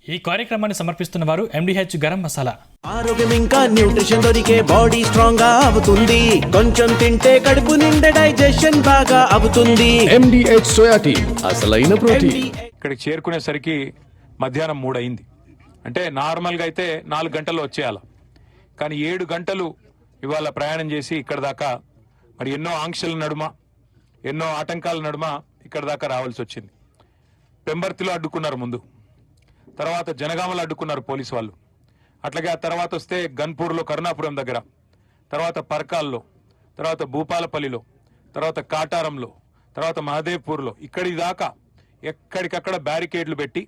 ఈ కార్యక్రమాన్ని సమర్పిస్తున్న వారు ఎండిహెచ్ గరం మసాలా. ఆరోగ్యం ఇంకా న్యూట్రిషన్ దొరికే బాడీ స్ట్రాంగ్ గా అవుతుంది. కొంచెం తింటే కడుపు నిండా డైజెషన్ బాగా అవుతుంది. ఎండిహెచ్ సోయా టీ అసలైన ప్రోటీన్. ఇక్కడికి చేరుకునేసరికి మధ్యాహ్నం 3 అయింది. అంటే నార్మల్గా అయితే 4 గంటల్లో వచ్చేయాలి, కానీ 7 గంటలు ఇవాళ ప్రయాణం చేసి ఇక్కడ దాకా మరి ఎన్నో ఆంక్షల నడుమ, ఎన్నో ఆటంకాల నడుమ ఇక్కడ దాకా రావాల్సి వచ్చింది. పెంబర్తిలో అడ్డుకున్నారు ముందు, తర్వాత జనగామలో అడ్డుకున్నారు పోలీసు వాళ్ళు. అట్లాగే ఆ తర్వాత వస్తే గన్పూర్లో, కరుణాపురం దగ్గర, తర్వాత పర్కాల్లో, తర్వాత భూపాలపల్లిలో, తర్వాత కాటారంలో, తర్వాత మహదేవ్పూర్లో, ఇక్కడి దాకా ఎక్కడికక్కడ బ్యారికేడ్లు పెట్టి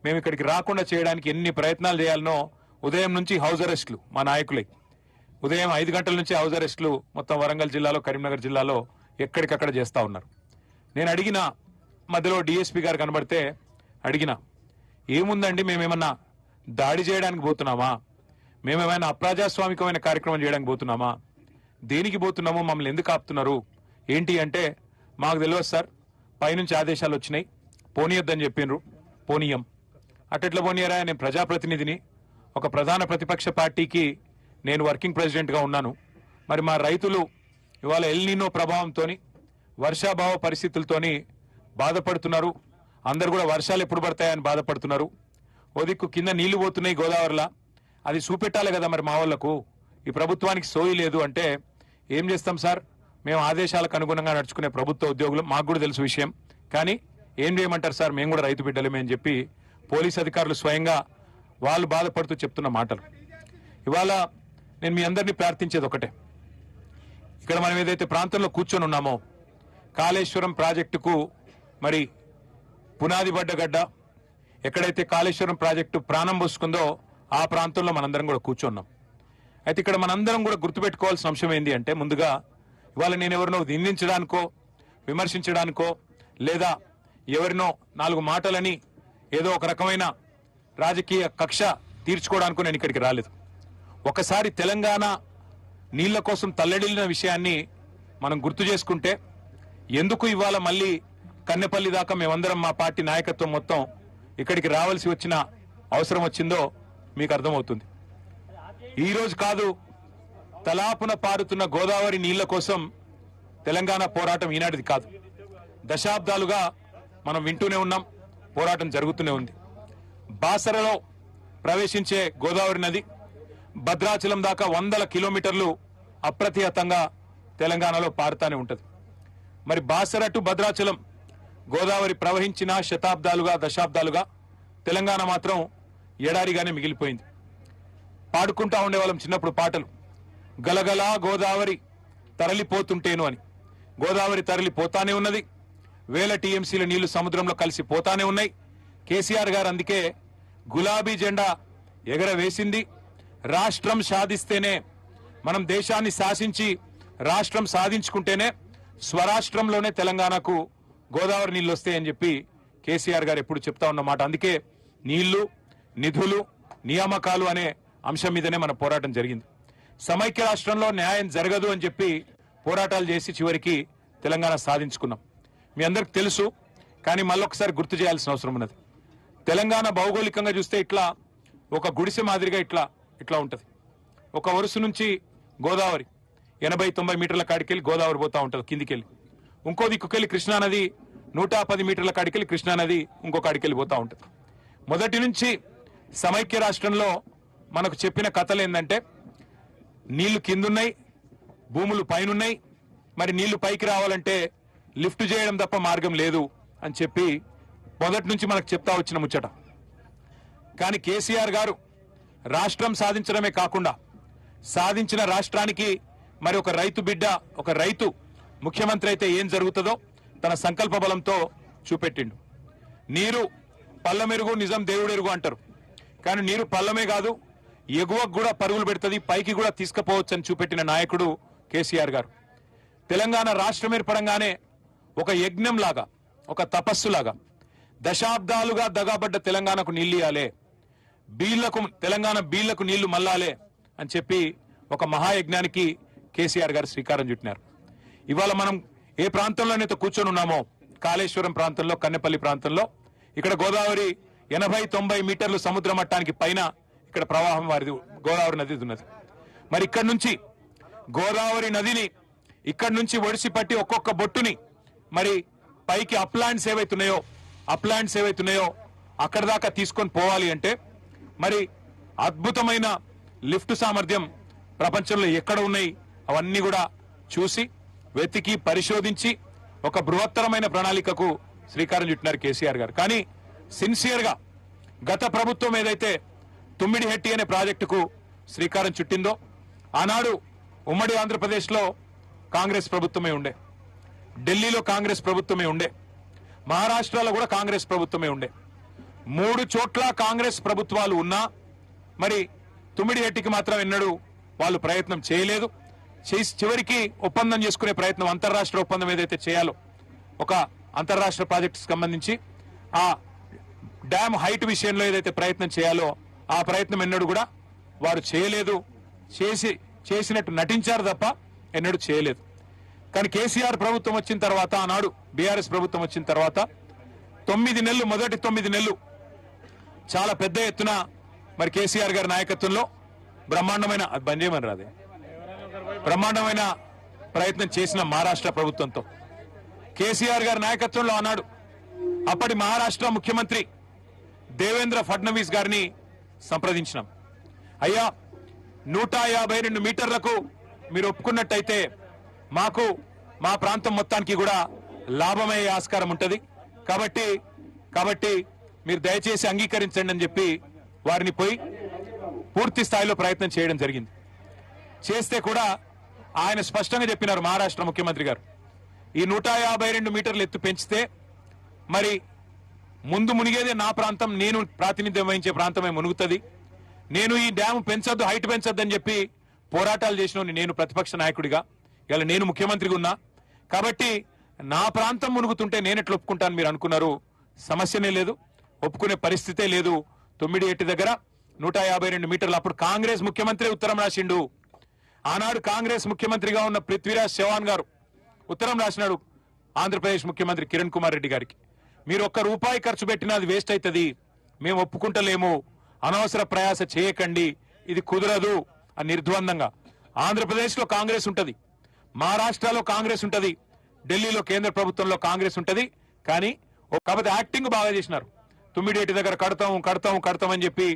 మేము ఇక్కడికి రాకుండా చేయడానికి ఎన్ని ప్రయత్నాలు చేయాలనో ఉదయం నుంచి హౌస్ అరెస్టులు మా నాయకులై, ఉదయం 5 గంటల నుంచి హౌస్ అరెస్టులు మొత్తం వరంగల్ జిల్లాలో, కరీంనగర్ జిల్లాలో ఎక్కడికక్కడ చేస్తూ ఉన్నారు. నేను అడిగిన మధ్యలో డిఎస్పీ గారు కనబడితే అడిగిన, ఏముందండి మేమేమన్నా దాడి చేయడానికి పోతున్నామా, మేమేమైనా అప్రజాస్వామికమైన కార్యక్రమం చేయడానికి పోతున్నామా, దేనికి పోతున్నామో, మమ్మల్ని ఎందుకు ఆపుతున్నారు ఏంటి అంటే, మాకు తెలియదు సార్, పైనుంచి ఆదేశాలు వచ్చినాయి, పోనీయొద్దని చెప్పిండ్రు, పోనీయం. అట్లా పోనీయరా, నేను ప్రజాప్రతినిధిని, ఒక ప్రధాన ప్రతిపక్ష పార్టీకి నేను వర్కింగ్ ప్రెసిడెంట్గా ఉన్నాను. మరి మా రైతులు ఇవాళ ఎల్నినో ప్రభావంతో, వర్షాభావ పరిస్థితులతోని బాధపడుతున్నారు. అందరు కూడా వర్షాలు ఎప్పుడు పడతాయని బాధపడుతున్నారు. ఓ దిక్కు కింద నీళ్లు పోతున్నాయి గోదావరిలో, అది చూపెట్టాలి కదా మరి మా వాళ్లకు. ఈ ప్రభుత్వానికి సోయి లేదు అంటే ఏం చేస్తాం సార్, మేము ఆదేశాలకు అనుగుణంగా నడుచుకునే ప్రభుత్వ ఉద్యోగులు, మాకు కూడా తెలుసు విషయం, కానీ ఏం చేయమంటారు సార్, మేము కూడా రైతు బిడ్డలమే అని చెప్పి పోలీస్ అధికారులు స్వయంగా వాళ్ళు బాధపడుతూ చెప్తున్న మాటలు. ఇవాళ నేను మీ అందరినీ ప్రార్థించేది ఒకటే, ఇక్కడ మనం ఏదైతే ప్రాంతంలో కూర్చొని ఉన్నామో, కాళేశ్వరం ప్రాజెక్టుకు మరి పునాది పడ్డ గడ్డ, ఎక్కడైతే కాళేశ్వరం ప్రాజెక్టు ప్రాణం పోసుకుందో ఆ ప్రాంతంలో మనందరం కూడా కూర్చున్నాం. అయితే ఇక్కడ మనందరం కూడా గుర్తుపెట్టుకోవాల్సిన అంశం ఏంటి అంటే, ముందుగా ఇవాళ నేను ఎవరినో నిందించడానికో, విమర్శించడానికో, లేదా ఎవరినో 4 మాటలని ఏదో ఒక రకమైన రాజకీయ కక్ష తీర్చుకోవడానికో నేను ఇక్కడికి రాలేదు. ఒకసారి తెలంగాణ నీళ్ల కోసం తల్లడిల్లిన విషయాన్ని మనం గుర్తు చేసుకుంటే, ఎందుకు ఇవాళ మళ్ళీ కన్నెపల్లి దాకా మేమందరం, మా పార్టీ నాయకత్వం మొత్తం ఇక్కడికి రావాల్సి వచ్చిన అవసరం వచ్చిందో మీకు అర్థమవుతుంది. ఈరోజు కాదు, తలాపున పారుతున్న గోదావరి నీళ్ల కోసం తెలంగాణ పోరాటం ఈనాటిది కాదు. దశాబ్దాలుగా మనం వింటూనే ఉన్నాం, పోరాటం జరుగుతూనే ఉంది. బాసరలో ప్రవేశించే గోదావరి నది భద్రాచలం దాకా 100 కిలోమీటర్లు అప్రతిహతంగా తెలంగాణలో పారుతానే ఉంటుంది. మరి బాసర టు భద్రాచలం గోదావరి ప్రవహించిన శతాబ్దాలుగా, దశాబ్దాలుగా తెలంగాణ మాత్రం ఎడారిగానే మిగిలిపోయింది. పాడుకుంటా ఉండేవాళ్ళం చిన్నప్పుడు పాటలు, గలగలా గోదావరి తరలిపోతుంటేను అని. గోదావరి తరలిపోతానే ఉన్నది, వేల టీఎంసీల నీళ్లు సముద్రంలో కలిసి పోతానే ఉన్నాయి. కేసీఆర్ గారు అందుకే గులాబీ జెండా ఎగరవేసింది. రాష్ట్రం సాధిస్తేనే, మనం దేశాన్ని శాసించి రాష్ట్రం సాధించుకుంటేనే స్వరాష్ట్రంలోనే తెలంగాణకు గోదావరి నీళ్లు వస్తాయని చెప్పి కేసీఆర్ గారు ఎప్పుడు చెప్తా ఉన్నమాట. అందుకే నీళ్లు, నిధులు, నియామకాలు అనే అంశం మీదనే మన పోరాటం జరిగింది. సమైక్య రాష్ట్రంలో న్యాయం జరగదు అని చెప్పి పోరాటాలు చేసి చివరికి తెలంగాణ సాధించుకున్నాం. మీ అందరికి తెలుసు, కానీ మళ్ళొకసారి గుర్తు చేయాల్సిన అవసరం ఉన్నది. తెలంగాణ భౌగోళికంగా చూస్తే ఇట్లా ఒక గుడిసె మాదిరిగా ఇట్లా ఉంటుంది. ఒక వరుస నుంచి గోదావరి 80-90 మీటర్ల కాడికెళ్ళి గోదావరి పోతా ఉంటుంది కిందికెళ్ళి. ఇంకో దిక్కుకెళ్ళి కృష్ణానది 110 మీటర్ల కాడికెళ్ళి కృష్ణానది ఇంకో కాడికెళ్ళి పోతా ఉంటుంది. మొదటి నుంచి సమైక్య రాష్ట్రంలో మనకు చెప్పిన కథలు ఏంటంటే, నీళ్లు కిందున్నాయి, భూములు పైనున్నాయి, మరి నీళ్లు పైకి రావాలంటే లిఫ్ట్ చేయడం తప్ప మార్గం లేదు అని చెప్పి మొదటి నుంచి మనకు చెప్తా వచ్చిన ముచ్చట. కానీ కేసీఆర్ గారు రాష్ట్రం సాధించడమే కాకుండా, సాధించిన రాష్ట్రానికి మరి ఒక రైతు బిడ్డ, ఒక రైతు ముఖ్యమంత్రి అయితే ఏం జరుగుతుందో తన సంకల్ప బలంతో చూపెట్టిండు. నీరు పల్లమెరుగు, నిజం దేవుడెరుగు అంటారు. కానీ నీరు పల్లమే కాదు, ఎగువకు కూడా పరుగులు పెడుతుంది, పైకి కూడా తీసుకుపోవచ్చు అని చూపెట్టిన నాయకుడు కేసీఆర్ గారు. తెలంగాణ రాష్ట్రం ఏర్పడంగానే ఒక యజ్ఞం లాగా, ఒక తపస్సులాగా, దశాబ్దాలుగా దగాబడ్డ తెలంగాణకు నీళ్లు ఇవ్వాలే, తెలంగాణ బీళ్లకు నీళ్లు మల్లాలే అని చెప్పి ఒక మహాయజ్ఞానికి కేసీఆర్ గారు శ్రీకారం చుట్టినారు. ఇవాళ మనం ఏ ప్రాంతంలోనైతే కూర్చొని ఉన్నామో, కాళేశ్వరం ప్రాంతంలో, కన్నెపల్లి ప్రాంతంలో, ఇక్కడ గోదావరి 80-90 మీటర్లు సముద్ర మట్టానికి పైన ఇక్కడ ప్రవాహం వారిది గోదావరి నది ఉన్నది. మరి ఇక్కడ నుంచి గోదావరి నదిని ఇక్కడ నుంచి ఒడిసి పట్టి ఒక్కొక్క బొట్టుని మరి పైకి అప్లాండ్స్ ఏవైతున్నాయో అక్కడ దాకా తీసుకొని పోవాలి అంటే మరి అద్భుతమైన లిఫ్ట్ సామర్థ్యం ప్రపంచంలో ఎక్కడ ఉన్నాయి అవన్నీ కూడా చూసి వెతికి పరిశోధించి ఒక బృహత్తరమైన ప్రణాళికకు శ్రీకారం చుట్టినారు కేసీఆర్ గారు. కానీ సిన్సియర్ గా గత ప్రభుత్వం ఏదైతే తుమ్మిడిహెట్టి అనే ప్రాజెక్టుకు శ్రీకారం చుట్టిందో ఆనాడు ఉమ్మడి ఆంధ్రప్రదేశ్ లో కాంగ్రెస్ ప్రభుత్వమే ఉండే, ఢిల్లీలో కాంగ్రెస్ ప్రభుత్వమే ఉండే, మహారాష్ట్రలో కూడా కాంగ్రెస్ ప్రభుత్వమే ఉండే. 3 చోట్ల కాంగ్రెస్ ప్రభుత్వాలు ఉన్నా మరి తుమ్మిడిహెట్టికి మాత్రం ఎన్నడూ వాళ్ళు ప్రయత్నం చేయలేదు. చివరికి ఒప్పందం చేసుకునే ప్రయత్నం, అంతర్రాష్ట్ర ఒప్పందం ఏదైతే చేయాలో ఒక అంతర్రాష్ట్ర ప్రాజెక్టు సంబంధించి ఆ డ్యామ్ హైట్ విషయంలో ఏదైతే ప్రయత్నం చేయాలో ఆ ప్రయత్నం ఎన్నడూ కూడా వారు చేయలేదు. చేసినట్టు నటించారు తప్ప ఎన్నడూ చేయలేదు. కానీ కేసీఆర్ ప్రభుత్వం వచ్చిన తర్వాత, ఆనాడు బీఆర్ఎస్ ప్రభుత్వం వచ్చిన తర్వాత 9 నెలలు, మొదటి 9 నెలలు చాలా పెద్ద ఎత్తున మరి కేసీఆర్ గారి నాయకత్వంలో బ్రహ్మాండమైన ప్రయత్నం చేసిన మహారాష్ట్ర ప్రభుత్వంతో కేసీఆర్ గారి నాయకత్వంలో ఆనాడు అప్పటి మహారాష్ట్ర ముఖ్యమంత్రి దేవేంద్ర ఫడ్నవీస్ గారిని సంప్రదించినాం. అయ్యా 152 మీటర్లకు మీరు ఒప్పుకున్నట్టయితే మాకు మా ప్రాంతం మొత్తానికి కూడా లాభమయ్యే ఆస్కారం ఉంటుంది, కాబట్టి మీరు దయచేసి అంగీకరించండి అని చెప్పి వారిని పోయి పూర్తి స్థాయిలో ప్రయత్నం చేయడం జరిగింది. చేస్తే కూడా ఆయన స్పష్టంగా చెప్పినారు మహారాష్ట్ర ముఖ్యమంత్రి గారు, ఈ 152 మీటర్లు ఎత్తు పెంచితే మరి ముందు మునిగేదే నా ప్రాంతం, నేను ప్రాతినిధ్యం వహించే ప్రాంతమే మునుగుతుంది. నేను ఈ డ్యామ్ పెంచొద్దు, హైట్ పెంచొద్దు అని చెప్పి పోరాటాలు చేసిన నేను ప్రతిపక్ష నాయకుడిగా, ఇలా నేను ముఖ్యమంత్రిగా ఉన్నా కాబట్టి నా ప్రాంతం మునుగుతుంటే నేను ఎట్లా ఒప్పుకుంటాను మీరు అనుకున్నారు. సమస్యనే లేదు, ఒప్పుకునే పరిస్థితే లేదు. తుమ్మిడిహెట్టి దగ్గర 152 మీటర్లు. అప్పుడు కాంగ్రెస్ ముఖ్యమంత్రి ఉత్తరం రాసిండు. ఆనాడు కాంగ్రెస్ ముఖ్యమంత్రిగా ఉన్న పృథ్వీరాజ్ చౌహాన్ గారు ఉత్తరం రాసినాడు ఆంధ్రప్రదేశ్ ముఖ్యమంత్రి కిరణ్ కుమార్ రెడ్డి గారికి, మీరు ₹1 ఖర్చు పెట్టినా అది వేస్ట్ అవుతుంది, మేము ఒప్పుకుంటలేము, అనవసర ప్రయాస చేయకండి, ఇది కుదరదు అని నిర్ద్వందంగా. ఆంధ్రప్రదేశ్ లో కాంగ్రెస్ ఉంటది, మహారాష్ట్రలో కాంగ్రెస్ ఉంటది, ఢిల్లీలో కేంద్ర ప్రభుత్వంలో కాంగ్రెస్ ఉంటది. కానీ కాకపోతే యాక్టింగ్ బాగా చేసినారు. తుమ్మిడిహెట్టి దగ్గర కడతాం అని చెప్పి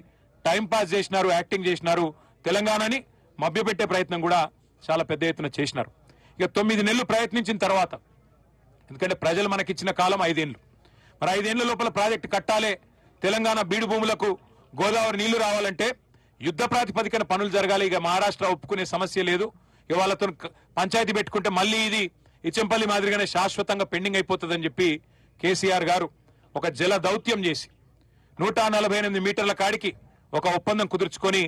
టైం పాస్ చేసినారు, యాక్టింగ్ చేసినారు. తెలంగాణని మభ్యపెట్టే ప్రయత్నం కూడా చాలా పెద్ద ఎత్తున చేసినారు. ఇక 9 నెలలు ప్రయత్నించిన తర్వాత, ఎందుకంటే ప్రజలు మనకిచ్చిన కాలం 5 ఏళ్లు, మరి 5 ఏళ్ల లోపల ప్రాజెక్టు కట్టాలే, తెలంగాణ బీడు భూములకు గోదావరి నీళ్లు రావాలంటే యుద్ధ ప్రాతిపదికన పనులు జరగాలి. ఇక మహారాష్ట్ర ఒప్పుకునే సమస్య లేదు. ఇక వాళ్ళతో పంచాయతీ పెట్టుకుంటే మళ్ళీ ఇది ఇచ్చంపల్లి మాదిరిగానే శాశ్వతంగా పెండింగ్ అయిపోతుందని చెప్పి కేసీఆర్ గారు ఒక జల దౌత్యం చేసి 148 మీటర్ల కాడికి ఒక ఒప్పందం కుదుర్చుకొని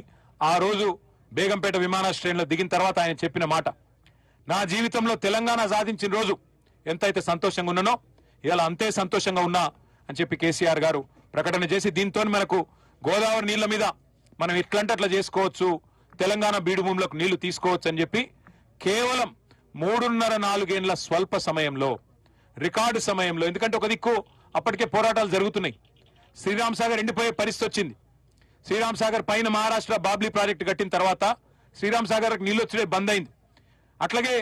ఆ రోజు బేగంపేట విమానాశ్రయంలో దిగిన తర్వాత ఆయన చెప్పిన మాట, నా జీవితంలో తెలంగాణ సాధించిన రోజు ఎంతైతే సంతోషంగా ఉన్నానో ఇలా అంతే సంతోషంగా ఉన్నా అని చెప్పి కేసీఆర్ గారు ప్రకటన చేసి, దీంతో మనకు గోదావరి నీళ్ల మీద మనం ఇట్లంటే అట్లా చేసుకోవచ్చు, తెలంగాణ బీడు భూములకు నీళ్లు తీసుకోవచ్చు అని చెప్పి కేవలం 3.5-4 ఏళ్ల స్వల్ప సమయంలో, రికార్డు సమయంలో, ఎందుకంటే ఒక దిక్కు అప్పటికే పోరాటాలు జరుగుతున్నాయి, శ్రీరామ్ సాగర్ ఎండిపోయే పరిస్థితి వచ్చింది. శ్రీరామ్ సాగర్ పైన మహారాష్ట్ర బాబ్లీ ప్రాజెక్టు కట్టిన తర్వాత శ్రీరామ్ సాగర్ నీళ్లు వచ్చే బంద్ అయింది. అట్లాగే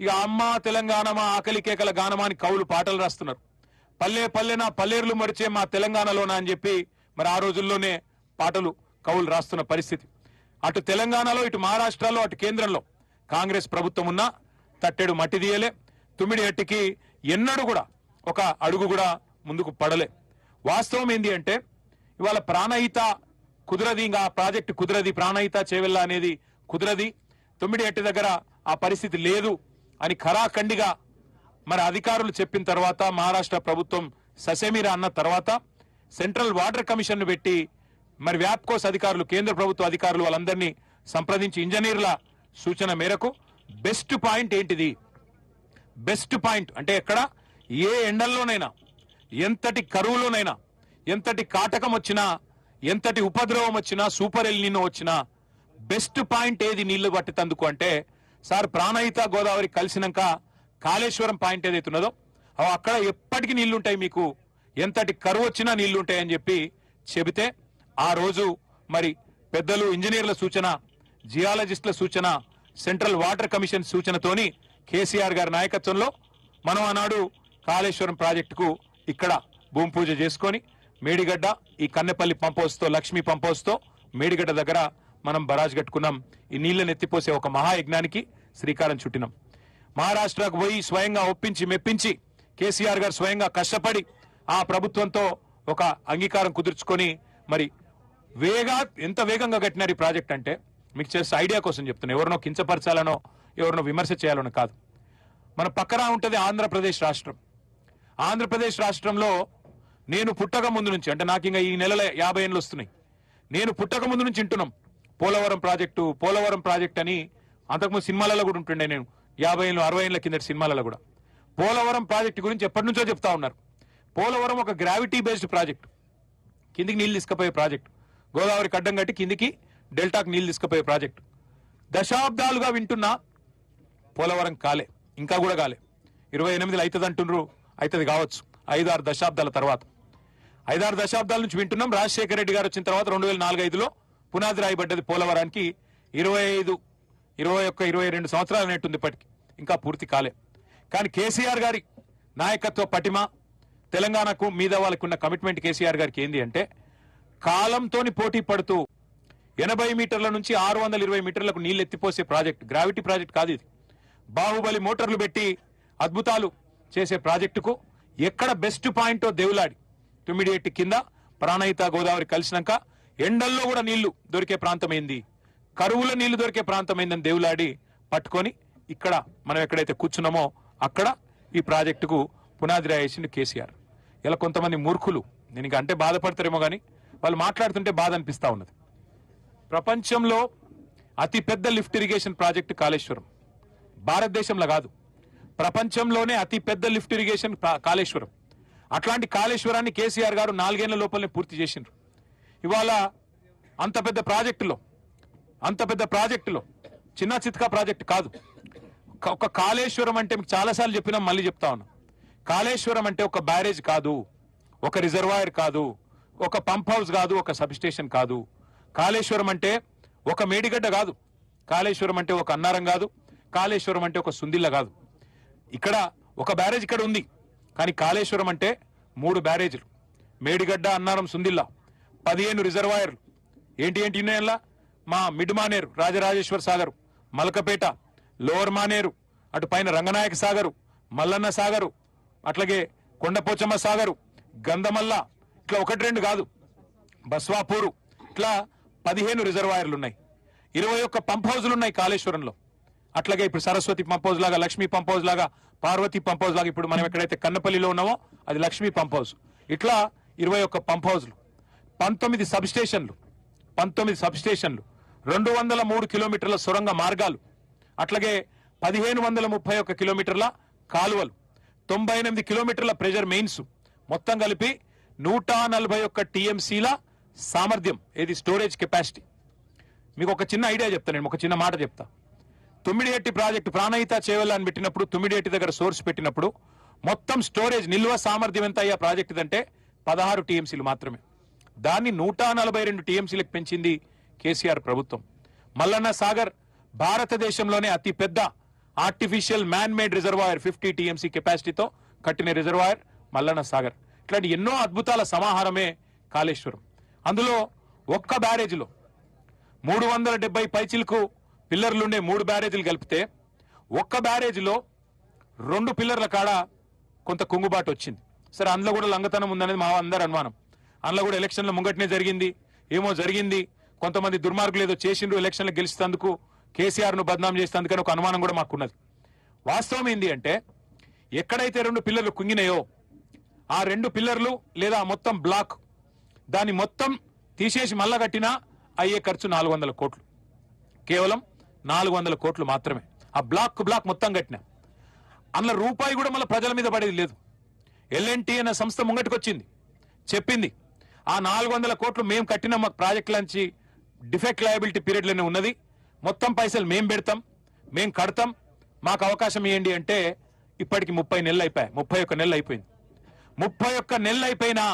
ఇక అమ్మ తెలంగాణ మా ఆకలి కేకల గానమా అని కవులు పాటలు రాస్తున్నారు. పల్లె పల్లెనా పల్లెర్లు మరిచే మా తెలంగాణలోనా అని చెప్పి మరి ఆ రోజుల్లోనే పాటలు కవులు రాస్తున్న పరిస్థితి. అటు తెలంగాణలో, ఇటు మహారాష్ట్రలో, అటు కేంద్రంలో కాంగ్రెస్ ప్రభుత్వం ఉన్నా తట్టెడు మట్టి తీయలే. తుమ్మిడిహెట్టికి ఎన్నడూ కూడా ఒక అడుగు కూడా ముందుకు పడలే. వాస్తవం ఏంది అంటే ఇవాళ ప్రాణహిత కుదరది, ఇంకా ప్రాజెక్టు కుదరది, ప్రాణహిత చేవెళ్ళ అనేది కుదరది, తుమ్మిడిహెట్టి దగ్గర ఆ పరిస్థితి లేదు అని ఖరాఖండిగా మరి అధికారులు చెప్పిన తర్వాత, మహారాష్ట్ర ప్రభుత్వం ససేమిరా అన్న తర్వాత సెంట్రల్ వాటర్ కమిషన్ పెట్టి మరి వ్యాప్కోస్ అధికారులు, కేంద్ర ప్రభుత్వ అధికారులు వాళ్ళందరినీ సంప్రదించి ఇంజనీర్ల సూచన మేరకు బెస్ట్ పాయింట్ ఏంటిది, బెస్ట్ పాయింట్ అంటే ఎక్కడ ఏ ఎండల్లోనైనా, ఎంతటి కరువులోనైనా, ఎంతటి కాటకం వచ్చినా, ఎంతటి ఉపద్రవం వచ్చినా, సూపర్ ఎల్ నినో వచ్చినా బెస్ట్ పాయింట్ ఏది నీళ్లు పట్టితందుకు అంటే, సార్ ప్రాణహిత గోదావరి కలిసినాక కాళేశ్వరం పాయింట్ ఏదైతే ఉన్నదో అక్కడ ఎప్పటికీ నీళ్లుంటాయి, మీకు ఎంతటి కరువు వచ్చినా నీళ్లుంటాయి అని చెప్పి చెబితే ఆ రోజు మరి పెద్దలు ఇంజనీర్ల సూచన, జియాలజిస్టుల సూచన, సెంట్రల్ వాటర్ కమిషన్ సూచనతోని కేసీఆర్ గారి నాయకత్వంలో మనం ఆనాడు కాళేశ్వరం ప్రాజెక్టుకు ఇక్కడ భూమి పూజ చేసుకొని మేడిగడ్డ ఈ కన్నెపల్లి పంప్ హౌస్ తో, లక్ష్మీ పంప్ హౌస్ తో మేడిగడ్డ దగ్గర మనం బరాజ్ కట్టుకున్నాం. ఈ నీళ్లను ఎత్తిపోసే ఒక మహాయజ్ఞానికి శ్రీకారం చుట్టినాం. మహారాష్ట్రకు పోయి స్వయంగా ఒప్పించి మెప్పించి కేసీఆర్ గారు స్వయంగా కష్టపడి ఆ ప్రభుత్వంతో ఒక అంగీకారం కుదుర్చుకొని మరి ఎంత వేగంగా కట్టినారు ఈ ప్రాజెక్ట్ అంటే మీకు చేసే ఐడియా కోసం చెప్తున్నా. ఎవరినో కించపరచాలనో ఎవరినో విమర్శ చేయాలనో కాదు. మన పక్కన ఉంటుంది ఆంధ్రప్రదేశ్ రాష్ట్రం. ఆంధ్రప్రదేశ్ రాష్ట్రంలో నేను పుట్టక ముందు నుంచి, అంటే నాకు ఇంకా ఈ నెలలో 50 ఏళ్ళు వస్తున్నాయి, నేను పుట్టక ముందు నుంచి వింటున్నాం పోలవరం ప్రాజెక్ట్ అని. అంతకుముందు సినిమాలలో కూడా ఉంటుండే, నేను 50 ఏళ్ళు 60 ఏళ్ళ కింద సినిమాలలో కూడా పోలవరం ప్రాజెక్టు గురించి ఎప్పటి నుంచో చెప్తా ఉన్నారు. పోలవరం ఒక గ్రావిటీ బేస్డ్ ప్రాజెక్ట్, కిందికి నీళ్లు తీసుకుపోయే ప్రాజెక్ట్, గోదావరికి అడ్డం కట్టి కిందికి డెల్టాకు నీళ్లు తీసుకుపోయే ప్రాజెక్ట్. దశాబ్దాలుగా వింటున్నా పోలవరం కాలే, ఇంకా కూడా కాలే. 28 అవుతుంది అంటున్నారు, అవుతుంది కావచ్చు 5-6 దశాబ్దాల తర్వాత. 5-6 దశాబ్దాల నుంచి వింటున్నాం. రాజశేఖర రెడ్డి గారు వచ్చిన తర్వాత 2004-05లో పునాది రాయబడ్డది పోలవరానికి. 25, 21, 22 సంవత్సరాలు అనేట్టుంది ఇప్పటికి, ఇంకా పూర్తి కాలే. కానీ కేసీఆర్ గారి నాయకత్వ పటిమ, తెలంగాణకు మీద వాళ్ళకు ఉన్న కమిట్మెంట్ కేసీఆర్ గారికి ఏంది అంటే కాలంతోని పోటీ పడుతూ 80 మీటర్ల నుంచి 620 మీటర్లకు నీళ్లు ఎత్తిపోసే ప్రాజెక్ట్, గ్రావిటీ ప్రాజెక్ట్ కాదు ఇది. బాహుబలి మోటార్లు పెట్టి అద్భుతాలు చేసే ప్రాజెక్టుకు ఎక్కడ బెస్ట్ పాయింటో దేవులాడి, తుమ్మిడిఎట్టి కింద ప్రాణహిత గోదావరి కలిసినాక ఎండల్లో కూడా నీళ్లు దొరికే ప్రాంతమైంది, కరువుల నీళ్లు దొరికే ప్రాంతమైందని దేవులాడి పట్టుకొని ఇక్కడ మనం ఎక్కడైతే కూర్చున్నామో అక్కడ ఈ ప్రాజెక్టుకు పునాది రాయేసింది కేసీఆర్. ఇలా కొంతమంది మూర్ఖులు, నేను ఇంకా అంటే బాధపడతారేమో కానీ వాళ్ళు మాట్లాడుతుంటే బాధ అనిపిస్తా ఉన్నది. ప్రపంచంలో అతిపెద్ద లిఫ్ట్ ఇరిగేషన్ ప్రాజెక్టు కాళేశ్వరం, భారతదేశంలో కాదు ప్రపంచంలోనే అతిపెద్ద లిఫ్ట్ ఇరిగేషన్ కాళేశ్వరం. అట్లాంటి కాళేశ్వరాన్ని కేసీఆర్ గారు 4 ఏళ్ల లోపలనే పూర్తి చేసిండ్రు. ఇవాళ అంత పెద్ద ప్రాజెక్టులో చిన్న చిత్కా ప్రాజెక్టు కాదు. ఒక కాళేశ్వరం అంటే మీకు చాలాసార్లు చెప్పినా మళ్ళీ చెప్తా ఉన్నా, కాళేశ్వరం అంటే ఒక బ్యారేజ్ కాదు, ఒక రిజర్వాయర్ కాదు, ఒక పంప్ హౌస్ కాదు, ఒక సబ్ స్టేషన్ కాదు. కాళేశ్వరం అంటే ఒక మేడిగడ్డ కాదు, కాళేశ్వరం అంటే ఒక అన్నారం కాదు, కాళేశ్వరం అంటే ఒక సుందిల్ల కాదు. ఇక్కడ ఒక బ్యారేజ్ ఇక్కడ ఉంది, కానీ కాళేశ్వరం అంటే 3 బ్యారేజీలు, మేడిగడ్డ, అన్నారం, సుందిల్ల, 15 రిజర్వాయర్లు. ఏంటి ఉన్నాయల్లా? మా మిడ్ మానేరు, రాజరాజేశ్వర సాగరు, మలకపేట, లోవర్ మానేరు, అటు పైన రంగనాయక సాగరు, మల్లన్న సాగరు, అట్లాగే కొండపోచమ్మ సాగరు, గంధమల్ల, ఇట్లా 1-2 కాదు, బస్వాపూరు, ఇట్లా 15 రిజర్వాయర్లు ఉన్నాయి. 21 పంప్ హౌజులు ఉన్నాయి కాళేశ్వరంలో. అట్లాగే ఇప్పుడు సరస్వతి పంప్ హౌస్ లాగా, లక్ష్మీ పంప్ హౌస్ లాగా, పార్వతి పంప్ హౌస్ లాగా, ఇప్పుడు మనం ఎక్కడైతే కన్నపల్లిలో ఉన్నామో అది లక్ష్మీ పంప్ హౌస్. ఇట్లా 21 పంప్ హౌస్లు, 19 సబ్ స్టేషన్లు, 203 కిలోమీటర్ల సొరంగ మార్గాలు, అట్లాగే 1531 కిలోమీటర్ల కాలువలు, 98 కిలోమీటర్ల ప్రెజర్ మెయిన్స్, మొత్తం కలిపి 141 టీఎంసీల సామర్థ్యం, ఏది స్టోరేజ్ కెపాసిటీ. మీకు ఒక చిన్న ఐడియా చెప్తా, నేను ఒక చిన్న మాట చెప్తా. తుమ్మిడిఎట్టి ప్రాజెక్టు ప్రాణహిత చేవల్ల అని పెట్టినప్పుడు, తుమ్మిడిఎట్టి దగ్గర సోర్స్ పెట్టినప్పుడు మొత్తం స్టోరేజ్ నిల్వ సామర్థ్యం ఎంత అయ్యా ప్రాజెక్టు అంటే 16 టీఎంసీలు మాత్రమే. దాన్ని 142 టీఎంసీలకు పెంచింది కేసీఆర్ ప్రభుత్వం. మల్లన్న సాగర్ భారతదేశంలోనే అతి పెద్ద artificial man made reservoir, 50 TMC కెపాసిటీతో కట్టిన రిజర్వాయర్ మల్లన్న సాగర్. ఇట్లాంటి ఎన్నో అద్భుతాల సమాహారమే కాళేశ్వరం. అందులో ఒక్క బ్యారేజీలో 370 పైచిలకు పిల్లర్లుండే 3 బ్యారేజీలు కలిపితే ఒక్క బ్యారేజీలో 2 పిల్లర్ల కాడ కొంత కుంగుబాటు వచ్చింది. సరే, అందులో కూడా లంగతనం ఉందనేది మా అందరి అనుమానం. అందులో కూడా ఎలక్షన్ల ముంగటనే జరిగింది, కొంతమంది దుర్మార్గులు ఏదో చేసిండ్రు, ఎలక్షన్లు గెలిచేందుకు కేసీఆర్ ను బద్నాం చేసేందుకని ఒక అనుమానం కూడా మాకున్నది. వాస్తవం ఏంది అంటే ఎక్కడైతే 2 పిల్లర్లు కుంగినాయో ఆ 2 పిల్లర్లు లేదా మొత్తం బ్లాక్, దాన్ని మొత్తం తీసేసి మళ్ళా కట్టినా అయ్యే ఖర్చు 400 కోట్లు, కేవలం 400 కోట్లు మాత్రమే. ఆ బ్లాక్ మొత్తం కట్టినా అందులో రూపాయి కూడా మళ్ళీ ప్రజల మీద పడేది లేదు. ఎల్ఎన్టీ అనే సంస్థ ముంగటికి వచ్చింది, చెప్పింది ఆ 400 కోట్లు మేము కట్టిన మా ప్రాజెక్ట్ నుంచి డిఫెక్ట్ లయబిలిటీ పీరియడ్లోనే ఉన్నది, మొత్తం పైసలు మేము పెడతాం, మేము కడతాం, మాకు అవకాశం ఇవ్వండి అంటే ఇప్పటికి 30 నెలలు అయిపోయాయి, 31 నెలలు అయిపోయింది. 31 నెలలు అయిపోయినా